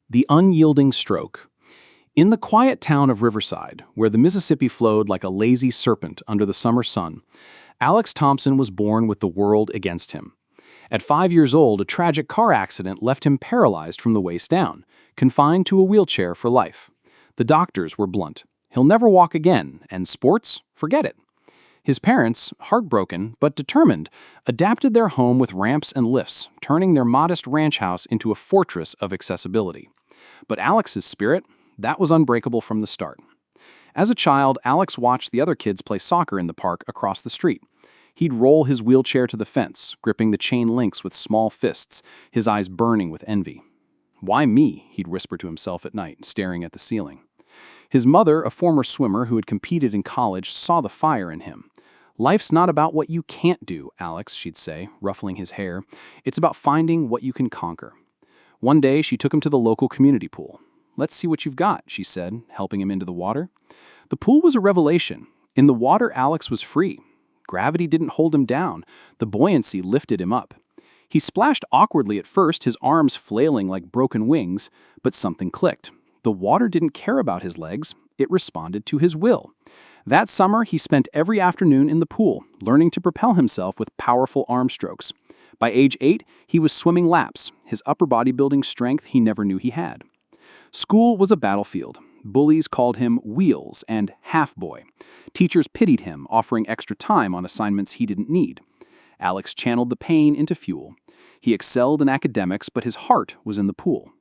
The Unyielding Stroke. In the quiet town of Riverside, where the Mississippi flowed like a lazy serpent under the summer sun, Alex Thompson was born with the world against him. At 5 years old, a tragic car accident left him paralyzed from the waist down, confined to a wheelchair for life. The doctors were blunt. He'll never walk again, and sports? Forget it. His parents, heartbroken but determined, adapted their home with ramps and lifts, turning their modest ranch house into a fortress of accessibility. But Alex's spirit, that was unbreakable from the start. As a child, Alex watched the other kids play soccer in the park across the street. He'd roll his wheelchair to the fence, gripping the chain links with small fists, his eyes burning with envy. "Why me?" he'd whisper to himself at night, staring at the ceiling. His mother, a former swimmer who had competed in college, saw the fire in him. "Life's not about what you can't do, Alex," she'd say, ruffling his hair. "It's about finding what you can conquer." One day, she took him to the local community pool. "Let's see what you've got," she said, helping him into the water. The pool was a revelation. In the water, Alex was free. Gravity didn't hold him down. The buoyancy lifted him up. He splashed awkwardly at first, his arms flailing like broken wings, but something clicked. The water didn't care about his legs. It responded to his will. That summer, he spent every afternoon in the pool, learning to propel himself with powerful arm strokes. By age 8, he was swimming laps, his upper body building strength he never knew he had. School was a battlefield. Bullies called him Wheels and Half Boy. Teachers pitied him, offering extra time on assignments he didn't need. Alex channeled the pain into fuel. He excelled in academics, but his heart was in the pool.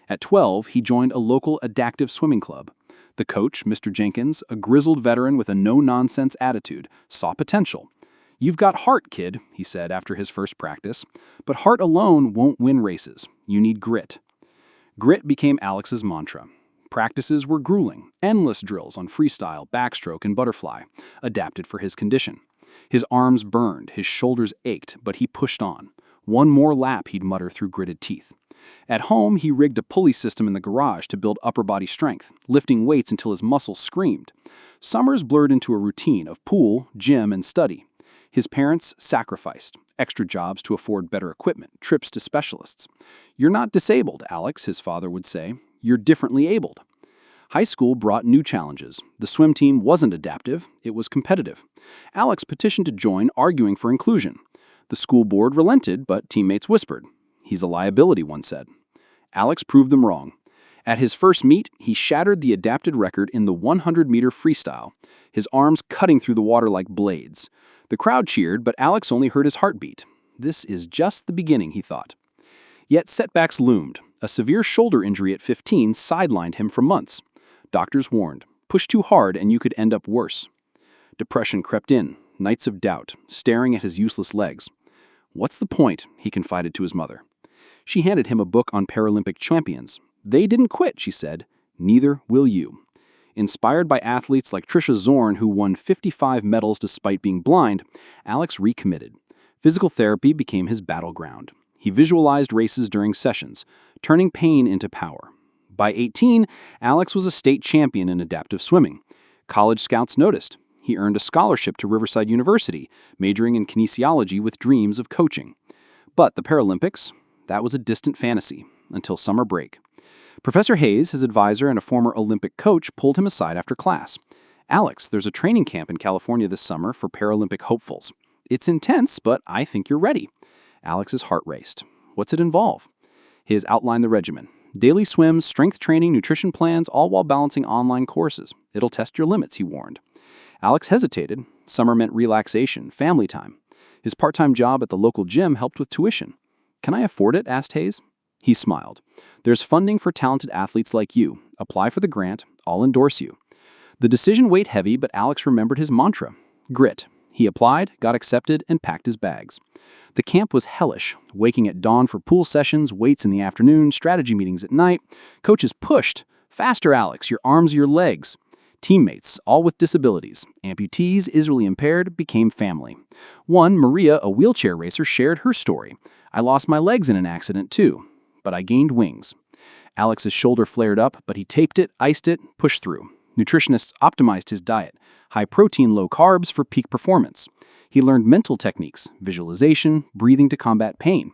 At 12, he joined a local adaptive swimming club. The coach, Mr. Jenkins, a grizzled veteran with a no-nonsense attitude, saw potential. "You've got heart, kid," he said after his first practice. "But heart alone won't win races. You need grit." Grit became Alex's mantra. Practices were grueling, endless drills on freestyle, backstroke, and butterfly, adapted for his condition. His arms burned, his shoulders ached, but he pushed on. "One more lap," he'd mutter through gritted teeth. At home, he rigged a pulley system in the garage to build upper body strength, lifting weights until his muscles screamed. Summers blurred into a routine of pool, gym, and study. His parents sacrificed extra jobs to afford better equipment, trips to specialists. "You're not disabled, Alex," his father would say. "You're differently abled." High school brought new challenges. The swim team wasn't adaptive, it was competitive. Alex petitioned to join, arguing for inclusion. The school board relented, but teammates whispered. "He's a liability," one said. Alex proved them wrong. At his first meet, he shattered the adapted record in the 100-meter freestyle, his arms cutting through the water like blades. The crowd cheered, but Alex only heard his heartbeat. This is just the beginning, he thought. Yet setbacks loomed. A severe shoulder injury at 15 sidelined him for months. Doctors warned, push too hard and you could end up worse. Depression crept in, nights of doubt, staring at his useless legs. "What's the point?" he confided to his mother. She handed him a book on Paralympic champions. "They didn't quit," she said. "Neither will you." Inspired by athletes like Trisha Zorn, who won 55 medals despite being blind, Alex recommitted. Physical therapy became his battleground. He visualized races during sessions, turning pain into power. By 18, Alex was a state champion in adaptive swimming. College scouts noticed. He earned a scholarship to Riverside University, majoring in kinesiology with dreams of coaching. But the Paralympics? That was a distant fantasy, until summer break. Professor Hayes, his advisor and a former Olympic coach, pulled him aside after class. "Alex, there's a training camp in California this summer for Paralympic hopefuls. It's intense, but I think you're ready." Alex's heart raced. "What's it involve?" Hayes outlined the regimen. "Daily swims, strength training, nutrition plans, all while balancing online courses. It'll test your limits," he warned. Alex hesitated. Summer meant relaxation, family time. His part-time job at the local gym helped with tuition. "Can I afford it?" asked Hayes. He smiled. "There's funding for talented athletes like you. Apply for the grant. I'll endorse you." The decision weighed heavy, but Alex remembered his mantra. Grit. He applied, got accepted, and packed his bags. The camp was hellish, waking at dawn for pool sessions, weights in the afternoon, strategy meetings at night. Coaches pushed. "Faster, Alex, your arms, your legs." Teammates, all with disabilities, amputees, visually impaired, became family. One, Maria, a wheelchair racer, shared her story. "I lost my legs in an accident too, but I gained wings." Alex's shoulder flared up, but he taped it, iced it, pushed through. Nutritionists optimized his diet, high protein, low carbs for peak performance. He learned mental techniques, visualization, breathing to combat pain.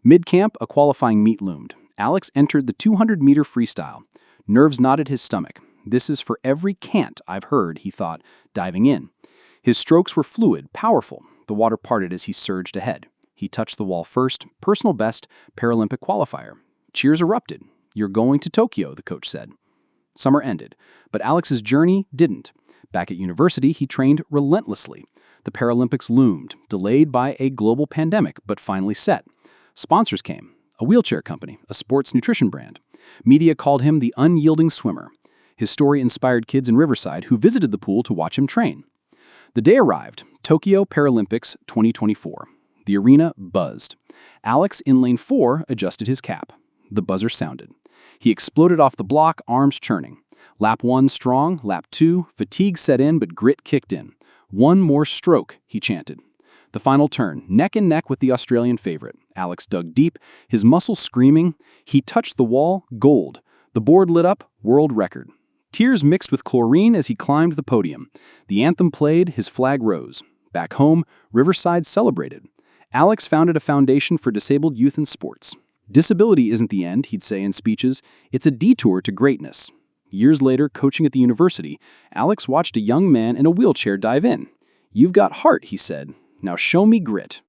Mid-camp, a qualifying meet loomed. Alex entered the 200-meter freestyle. Nerves knotted his stomach. This is for every can't I've heard, he thought, diving in. His strokes were fluid, powerful. The water parted as he surged ahead. He touched the wall first, personal best, Paralympic qualifier. Cheers erupted. "You're going to Tokyo," the coach said. Summer ended, but Alex's journey didn't. Back at university, he trained relentlessly. The Paralympics loomed, delayed by a global pandemic, but finally set. Sponsors came, a wheelchair company, a sports nutrition brand. Media called him the unyielding swimmer. His story inspired kids in Riverside who visited the pool to watch him train. The day arrived, Tokyo Paralympics 2024. The arena buzzed. Alex, in lane 4, adjusted his cap. The buzzer sounded. He exploded off the block, arms churning. Lap 1 strong, lap 2, fatigue set in but grit kicked in. "One more stroke," he chanted. The final turn, neck and neck with the Australian favorite. Alex dug deep, his muscles screaming. He touched the wall, gold. The board lit up, world record. Tears mixed with chlorine as he climbed the podium. The anthem played, his flag rose. Back home, Riverside celebrated. Alex founded a foundation for disabled youth in sports. Disability isn't the end, he'd say in speeches. It's a detour to greatness. Years later, coaching at the university, Alex watched a young man in a wheelchair dive in. "You've got heart," he said. "Now show me grit."